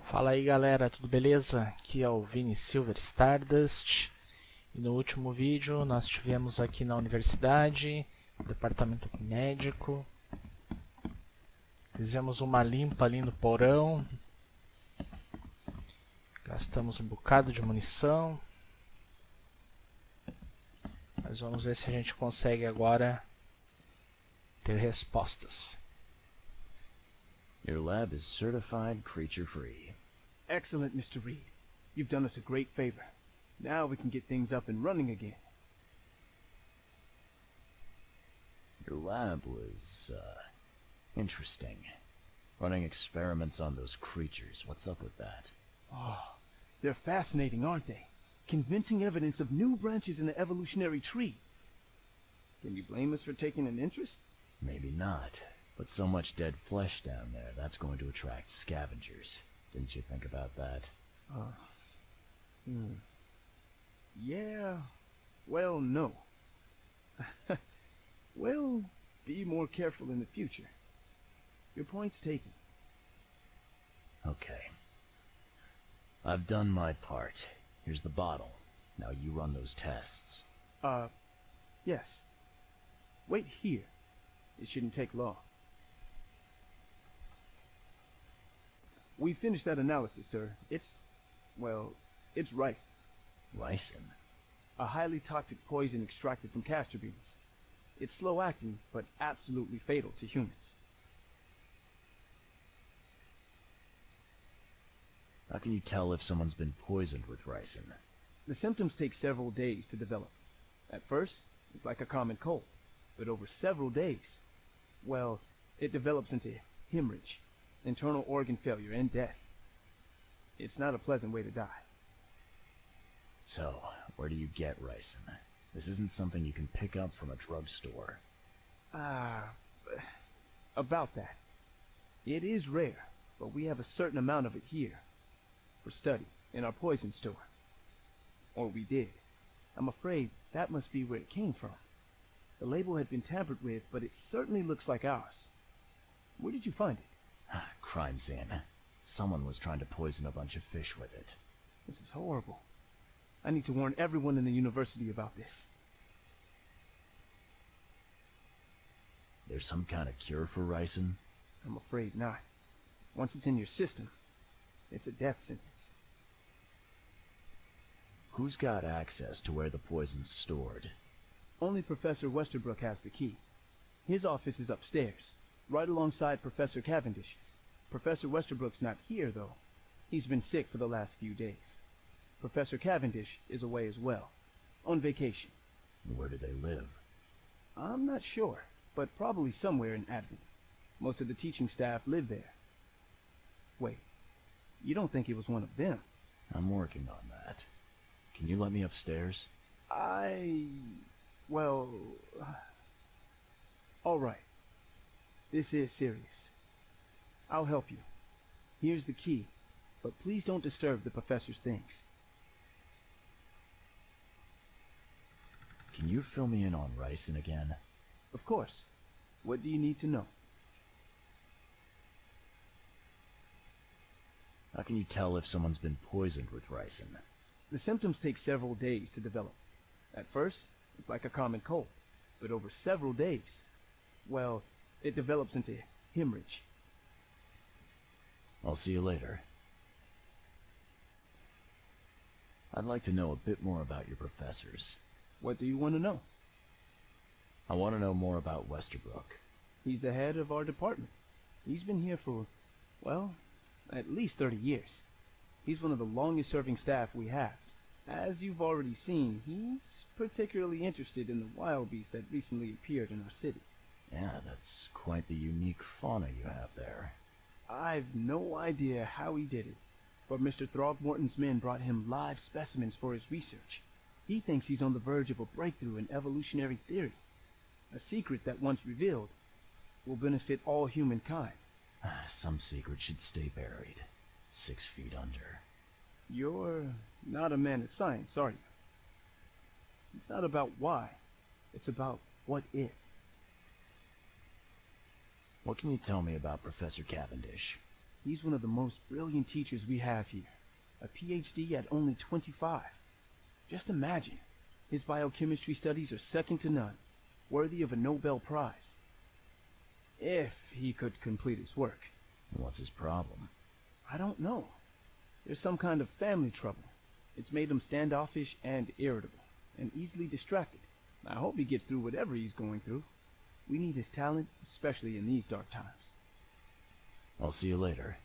Fala aí galera, tudo beleza? Aqui é o Vini Silver Stardust e no último vídeo nós tivemos aqui na universidade, no departamento médico, fizemos uma limpa ali no porão, gastamos um bocado de munição, mas vamos ver se a gente consegue agora ter respostas. Your lab is certified creature-free. Excellent, Mr. Reed. You've done us a great favor. Now we can get things up and running again. Your lab was, interesting. Running experiments on those creatures. What's up with that? Oh, they're fascinating, aren't they? Convincing evidence of new branches in the evolutionary tree. Can you blame us for taking an interest? Maybe not. But so much dead flesh down there, that's going to attract scavengers. Didn't you think about that? Yeah, well, no. We'll be more careful in the future. Your point's taken. Okay. I've done my part. Here's the bottle. Now you run those tests. Yes. Wait here. It shouldn't take long. We finished that analysis, sir. It's ricin. Ricin? A highly toxic poison extracted from castor beans. It's slow-acting, but absolutely fatal to humans. How can you tell if someone's been poisoned with ricin? The symptoms take several days to develop. At first, it's like a common cold, but over several days, well, it develops into hemorrhage, internal organ failure, and death. It's not a pleasant way to die. So, where do you get ricin? This isn't something you can pick up from a drugstore. About that. It is rare, but we have a certain amount of it here. For study, in our poison store. Or we did. I'm afraid that must be where it came from. The label had been tampered with, but it certainly looks like ours. Where did you find it? Crime scene. Someone was trying to poison a bunch of fish with it. This is horrible. I need to warn everyone in the university about this. There's some kind of cure for ricin? I'm afraid not. Once it's in your system, it's a death sentence. Who's got access to where the poison's stored? Only Professor Westerbrook has the key. His office is upstairs, right alongside Professor Cavendish's. Professor Westerbrook's not here, though. He's been sick for the last few days. Professor Cavendish is away as well, on vacation. Where do they live? I'm not sure, but probably somewhere in Advent. Most of the teaching staff live there. Wait, you don't think it was one of them? I'm working on that. Can you let me upstairs? Well... all right. This is serious. I'll help you. Here's the key, but please don't disturb the professor's things. Can you fill me in on ricin again? Of course. What do you need to know? How can you tell if someone's been poisoned with ricin? The symptoms take several days to develop. At first, it's like a common cold, but over several days, well, it develops into hemorrhage. I'll see you later. I'd like to know a bit more about your professors. What do you want to know? I want to know more about Westerbrook. He's the head of our department. He's been here for, well, at least 30 years. He's one of the longest-serving staff we have. As you've already seen, he's particularly interested in the wild beast that recently appeared in our city. Yeah, that's quite the unique fauna you have there. I've no idea how he did it, but Mr. Throgmorton's men brought him live specimens for his research. He thinks he's on the verge of a breakthrough in evolutionary theory. A secret that, once revealed, will benefit all humankind. Some secret should stay buried. 6 feet under. You're not a man of science, are you? It's not about why. It's about what if. What can you tell me about Professor Cavendish? He's one of the most brilliant teachers we have here. A PhD at only 25. Just imagine. His biochemistry studies are second to none, worthy of a Nobel Prize. If he could complete his work. What's his problem? I don't know. There's some kind of family trouble. It's made him standoffish and irritable, and easily distracted. I hope he gets through whatever he's going through. We need his talent, especially in these dark times. I'll see you later.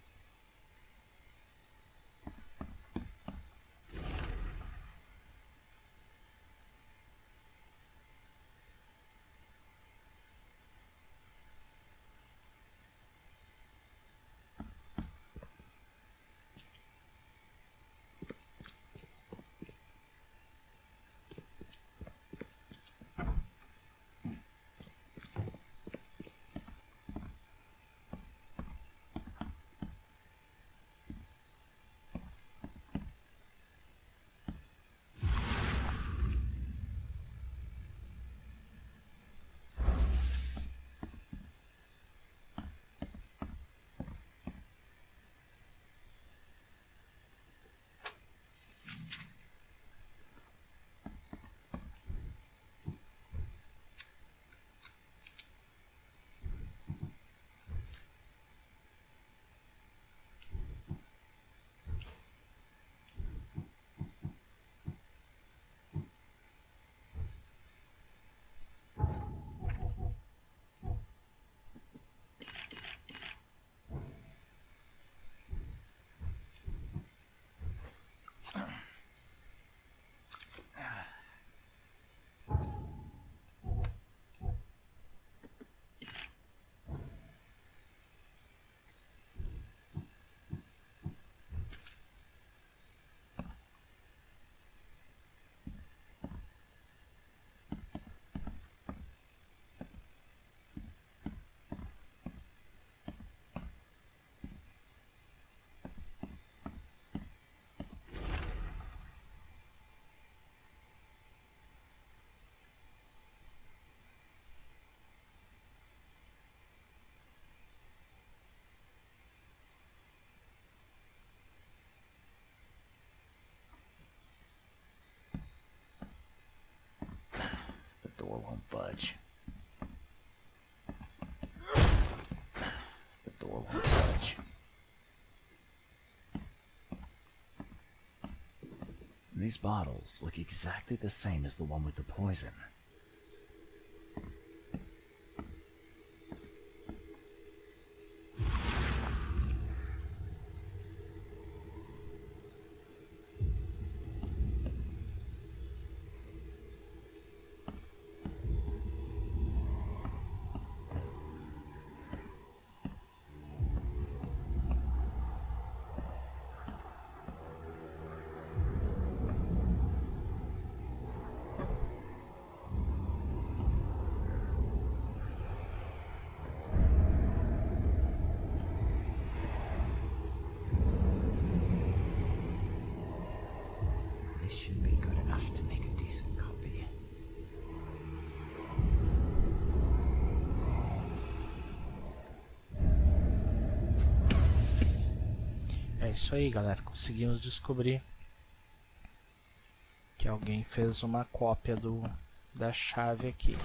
The door won't budge. The door won't budge. These bottles look exactly the same as the one with the poison. This should be good enough to make a decent copy. É isso aí, galera. Conseguimos descobrir que alguém fez uma cópia da chave aqui.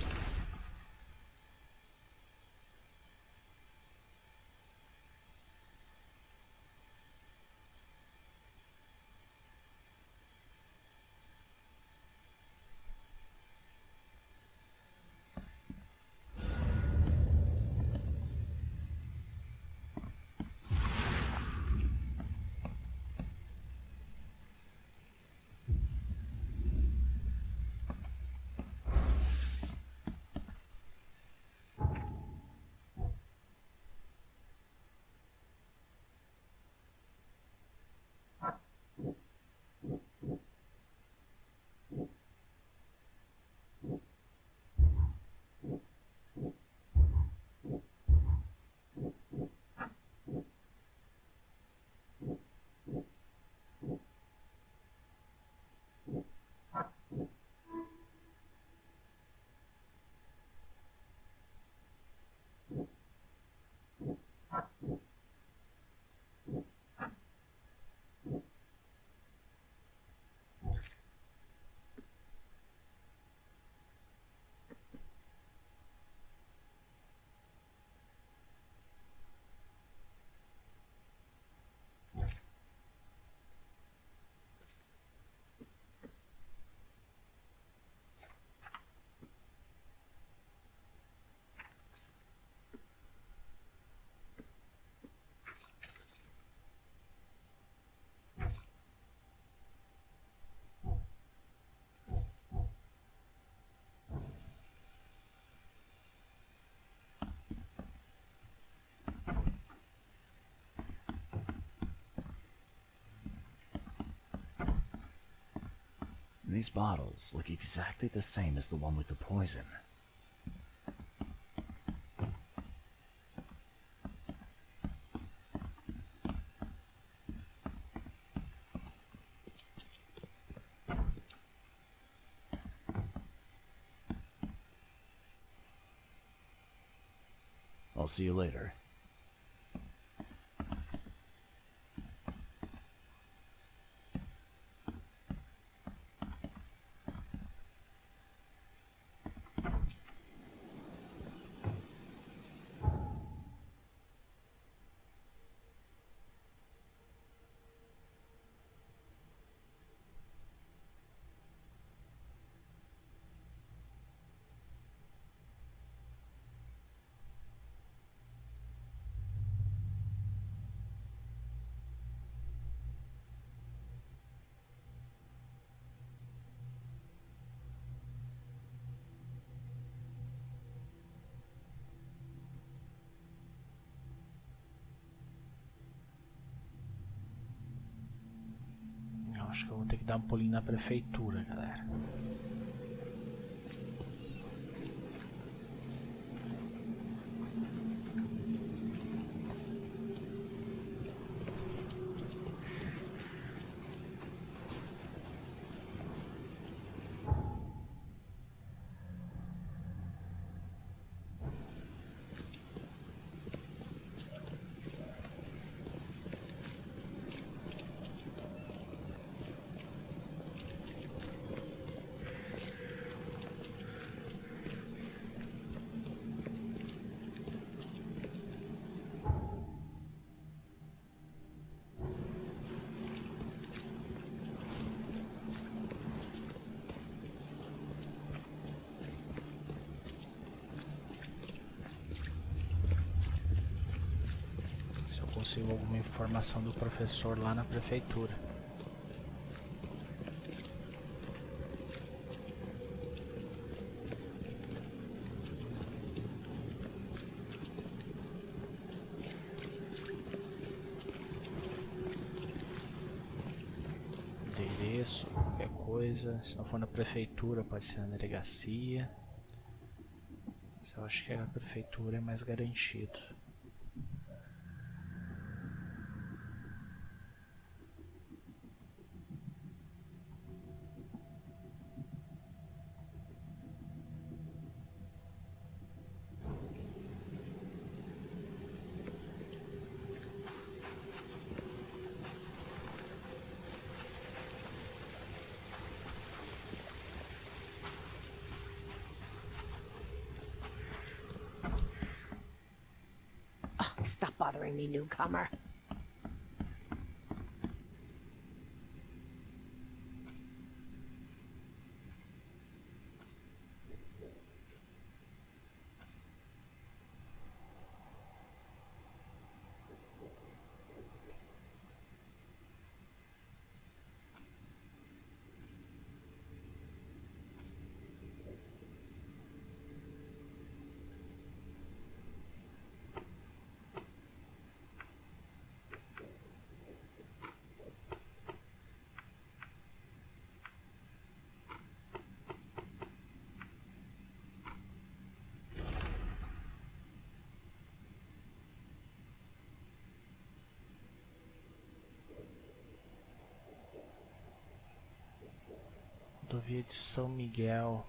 These bottles look exactly the same as the one with the poison. I'll see you later. Acho que eu vou ter que dar um pulinho na prefeitura, galera. Consigo alguma informação do professor lá na prefeitura. Endereço, qualquer coisa. Se não for na prefeitura, pode ser na delegacia. Mas eu acho que a prefeitura é mais garantido. Stop bothering me, newcomer. Rodovia de São Miguel,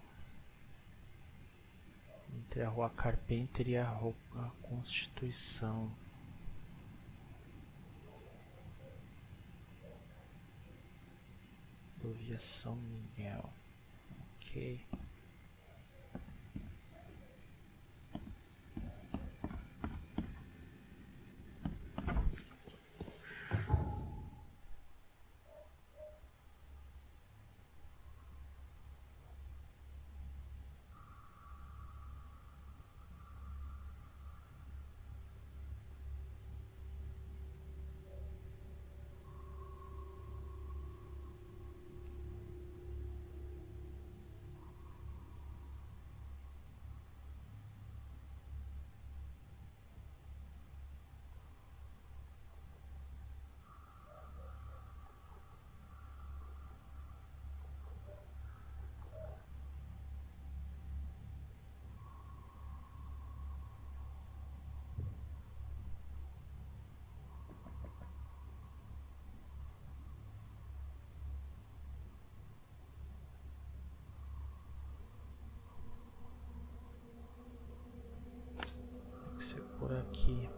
entre a Rua Carpenter e a Constituição. Rodovia São Miguel, ok. por aqui.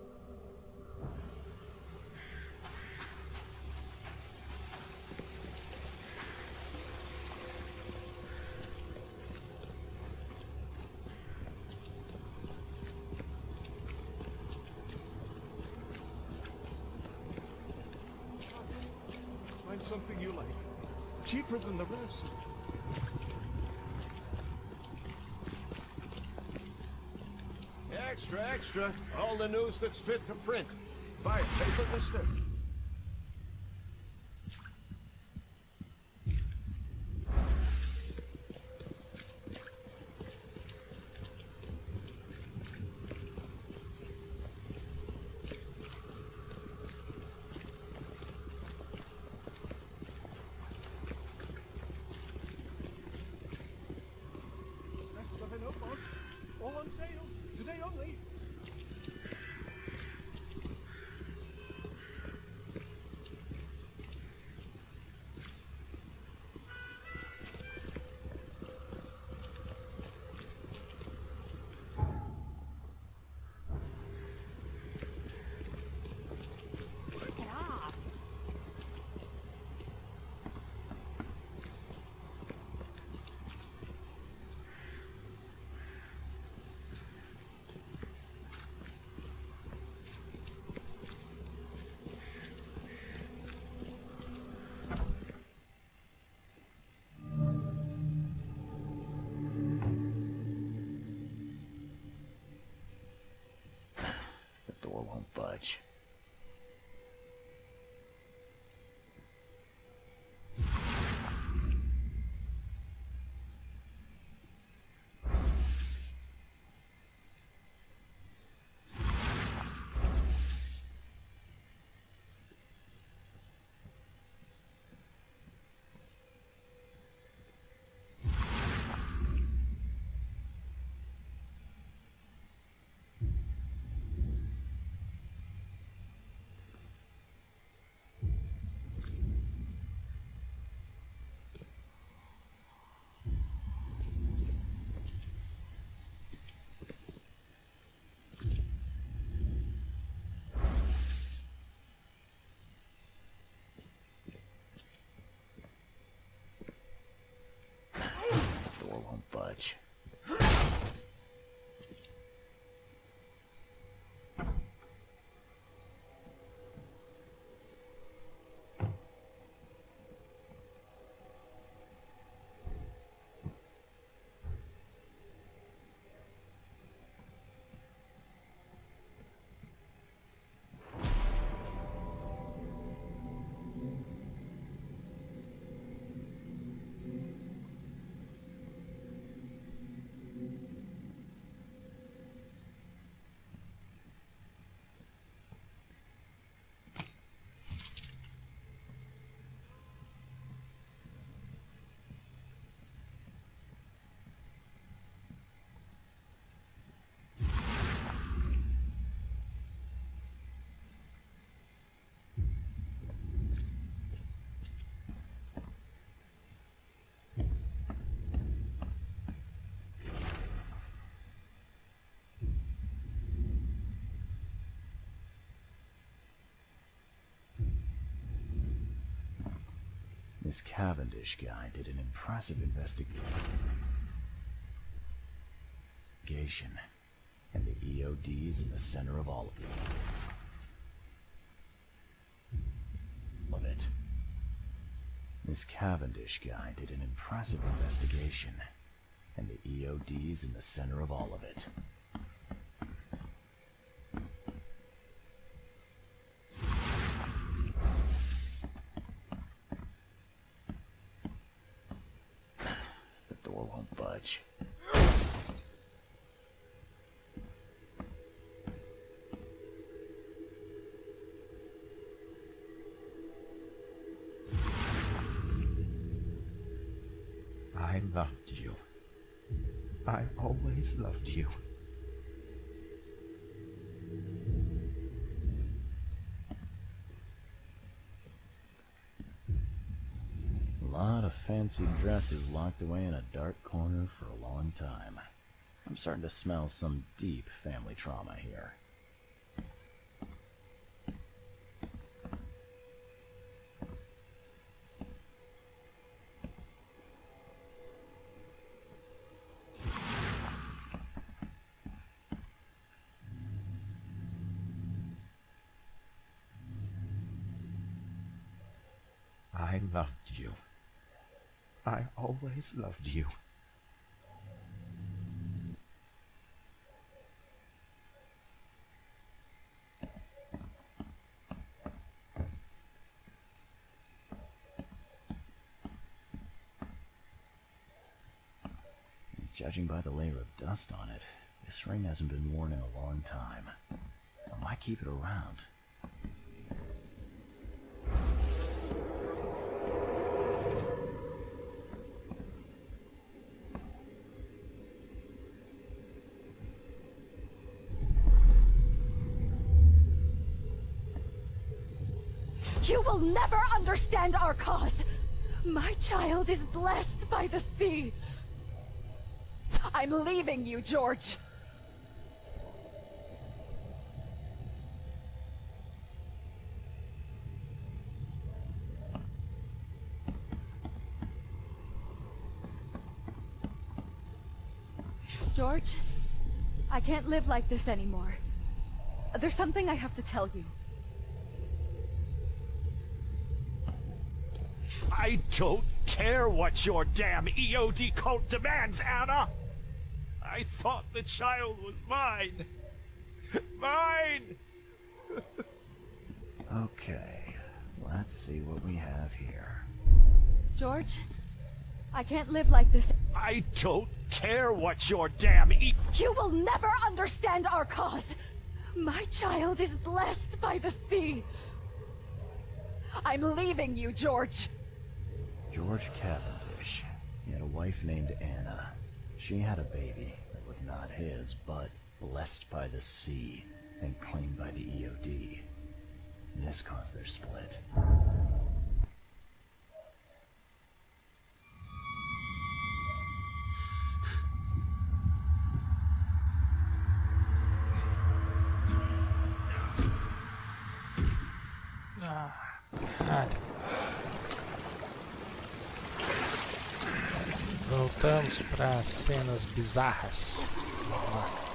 Find something you like. Cheaper than the rest. Extra, extra. All the news that's fit to print. Buy a paper, mister? Best of an Oakmont. All on sale. Today only. The door won't budge. Door won't budge. This Cavendish guy did an impressive investigation, and the EOD's in the center of all of it. This Cavendish guy did an impressive investigation, and the EOD's in the center of all of it. The door won't budge. I loved you. I always loved you. A lot of fancy dresses locked away in a dark corner for a long time. I'm starting to smell some deep family trauma here. I loved you. I always loved you. Judging by the layer of dust on it, this ring hasn't been worn in a long time. Why keep it around? You will never understand our cause. My child is blessed by the sea. I'm leaving you, George. George, I can't live like this anymore. There's something I have to tell you. I don't care what your damn EOD cult demands, Anna! I thought the child was mine! Mine! Okay, let's see what we have here. George, I can't live like this. I don't care what your damn You will never understand our cause. My child is blessed by the sea. I'm leaving you, George. George Cavendish. He had a wife named Anna. She had a baby that was not his, but blessed by the sea and claimed by the EOD. This caused their split. Cara. Voltamos para cenas bizarras. Vamos lá.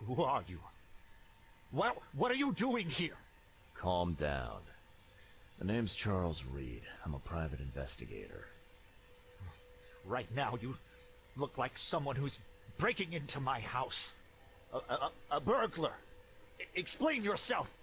Who are you? What are you doing here? Calm down. The name's Charles Reed. I'm a private investigator. Right now, you look like someone who's breaking into my house. A burglar. Explain yourself.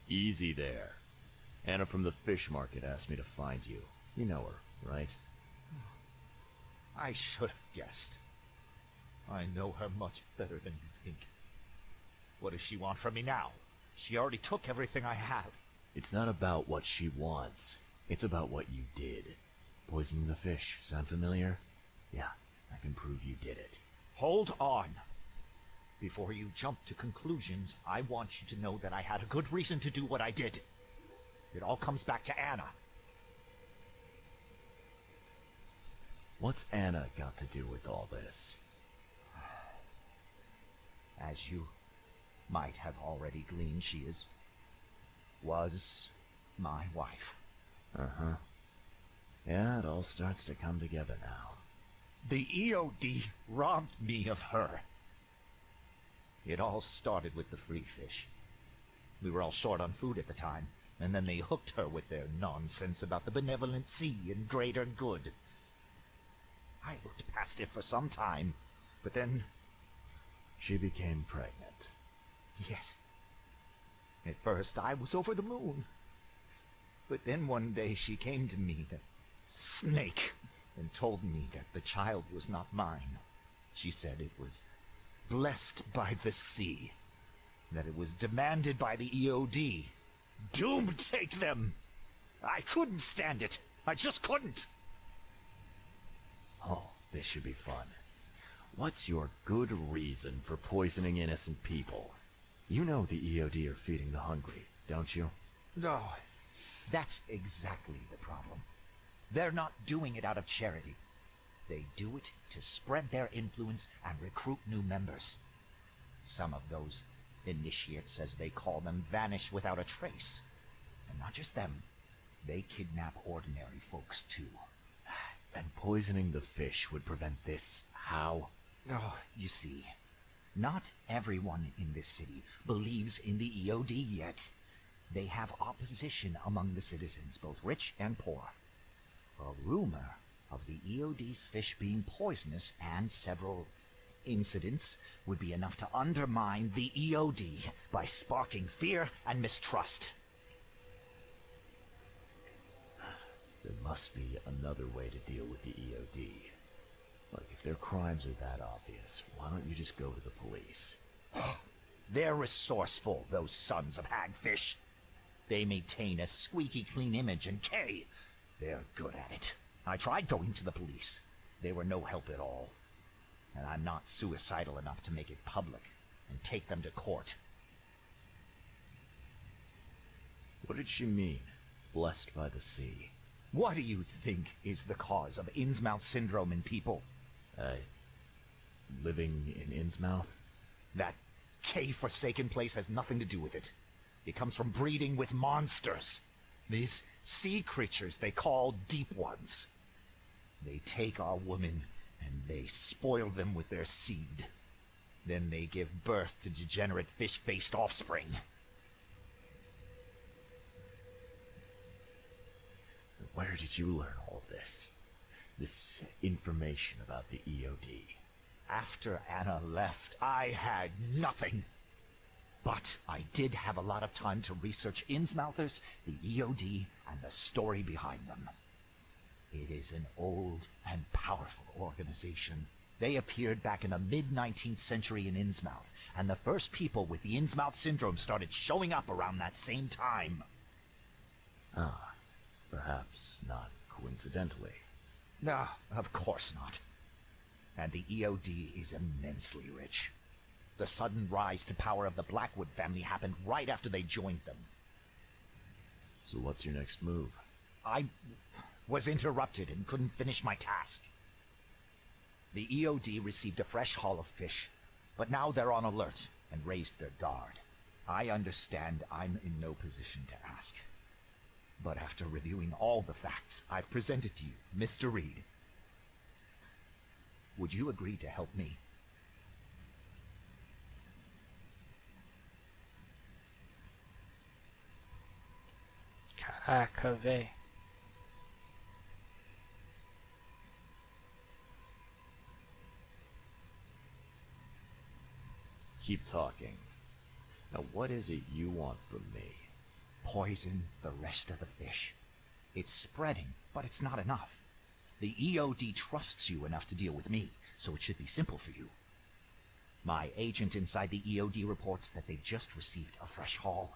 Easy there. Anna from the fish market asked me to find you. You know her, right? I should have guessed. I know her much better than you think. What does she want from me now? She already took everything I have. It's not about what she wants. It's about what you did. Poisoning the fish. Sound familiar? Yeah, I can prove you did it. Hold on. Before you jump to conclusions, I want you to know that I had a good reason to do what I did. It all comes back to Anna. What's Anna got to do with all this? As you might have already gleaned, she was my wife. Uh-huh. Yeah, it all starts to come together now. The EOD robbed me of her. It all started with the free fish. We were all short on food at the time, and then they hooked her with their nonsense about the benevolent sea and greater good. I looked past it for some time, but then... She became pregnant. Yes. At first I was over the moon. But then one day she came to me, the snake, and told me that the child was not mine. She said it was blessed by the sea, that it was demanded by the EOD. Doom take them! I couldn't stand it. I just couldn't. Oh, this should be fun. What's your good reason for poisoning innocent people? You know the EOD are feeding the hungry, don't you? No, that's exactly the problem. They're not doing it out of charity. They do it to spread their influence and recruit new members. Some of those initiates, as they call them, vanish without a trace. And not just them. They kidnap ordinary folks, too. And poisoning the fish would prevent this. How? Oh, you see, not everyone in this city believes in the EOD yet. They have opposition among the citizens, both rich and poor. A rumor of the EOD's fish being poisonous and several incidents would be enough to undermine the EOD by sparking fear and mistrust. There must be another way to deal with the EOD. Like, if their crimes are that obvious, why don't you just go to the police? They're resourceful, those sons of hagfish. They maintain a squeaky clean image, and they're good at it. I tried going to the police. They were no help at all. And I'm not suicidal enough to make it public and take them to court. What did she mean? Blessed by the sea. What do you think is the cause of Innsmouth syndrome in people? Living in Innsmouth? That K-forsaken place has nothing to do with it. It comes from breeding with monsters. These sea creatures they call Deep Ones. They take our women and they spoil them with their seed. Then they give birth to degenerate fish-faced offspring. Where did you learn all this? This information about the EOD? After Anna left, I had nothing. But I did have a lot of time to research Innsmouthers, the EOD, and the story behind them. It is an old and powerful organization. They appeared back in the mid-19th century in Innsmouth, and the first people with the Innsmouth syndrome started showing up around that same time. Ah, perhaps not coincidentally. No, of course not. And the EOD is immensely rich. The sudden rise to power of the Blackwood family happened right after they joined them. So what's your next move? I was interrupted and couldn't finish my task. The EOD received a fresh haul of fish, but now they're on alert and raised their guard. I understand I'm in no position to ask. But after reviewing all the facts I've presented to you, Mr. Reed, would you agree to help me? Caraca, véi. Keep talking. Now what is it you want from me? Poison the rest of the fish. It's spreading, but it's not enough. The EOD trusts you enough to deal with me, so it should be simple for you. My agent inside the EOD reports that they've just received a fresh haul.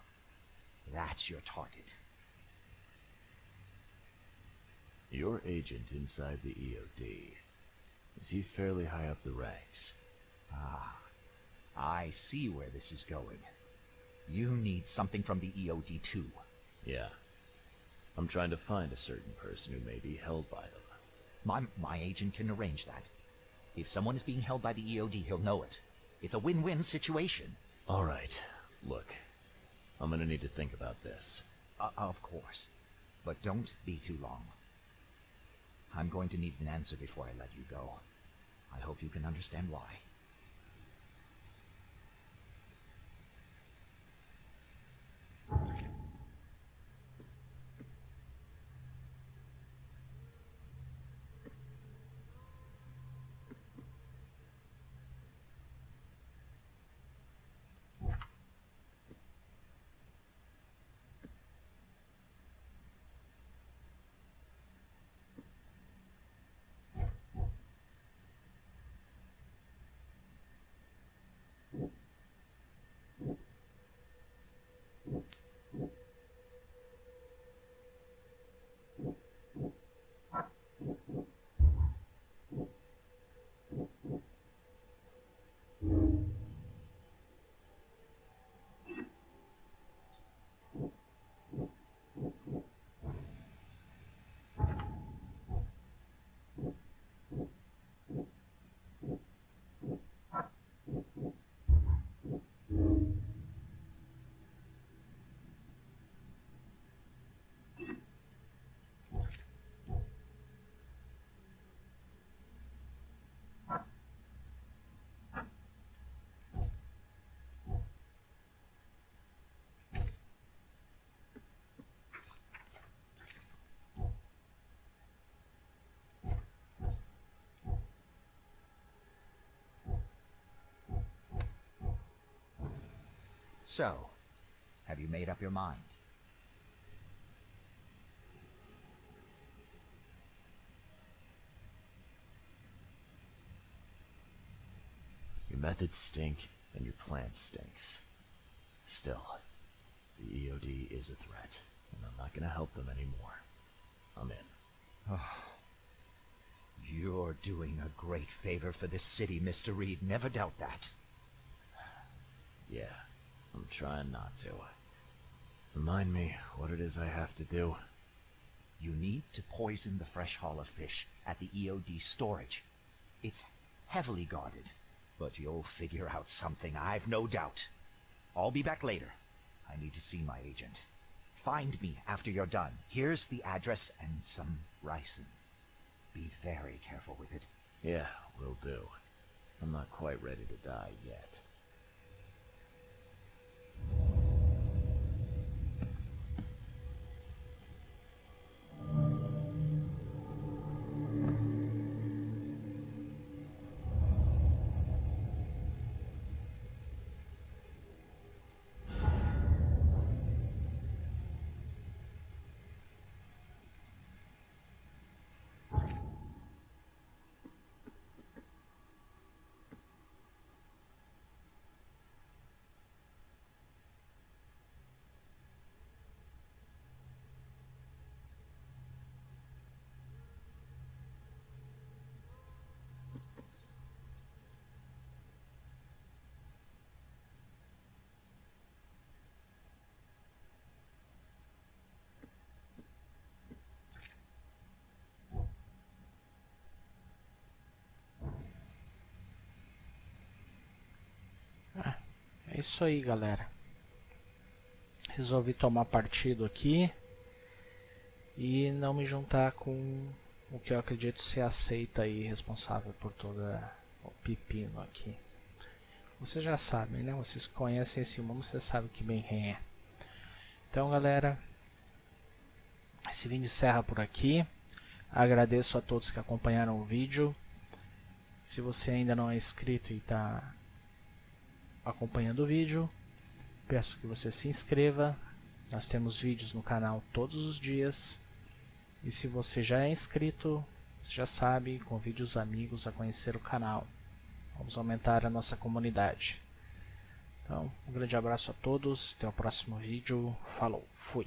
That's your target. Your agent inside the EOD. Is he fairly high up the ranks? Ah, I see where this is going. You need something from the EOD too. Yeah. I'm trying to find a certain person who may be held by them. My agent can arrange that. If someone is being held by the EOD, he'll know it. It's a win-win situation. Alright, look. I'm gonna need to think about this. Of course. But don't be too long. I'm going to need an answer before I let you go. I hope you can understand why. So, have you made up your mind? Your methods stink, and your plan stinks. Still, the EOD is a threat, and I'm not gonna help them anymore. I'm in. You're doing a great favor for this city, Mr. Reed. Never doubt that. Yeah, I'm trying not to. Remind me what it is I have to do. You need to poison the fresh haul of fish at the EOD storage. It's heavily guarded, but you'll figure out something, I've no doubt. I'll be back later. I need to see my agent. Find me after you're done. Here's the address and some ricin. Be very careful with it. Yeah, will do. I'm not quite ready to die yet. É isso aí, galera. Resolvi tomar partido aqui e não me juntar com o que eu acredito ser a seita aí responsável por toda o pepino aqui. Vocês já sabem, né? Vocês conhecem esse mundo, vocês sabem que bem quem é. Então, galera, esse vídeo encerra por aqui. Agradeço a todos que acompanharam o vídeo. Se você ainda não é inscrito e está acompanhando o vídeo, peço que você se inscreva. Nós temos vídeos no canal todos os dias. E se você já é inscrito, você já sabe, convide os amigos a conhecer o canal. Vamos aumentar a nossa comunidade. Então, um grande abraço a todos. Até o próximo vídeo. Falou. Fui.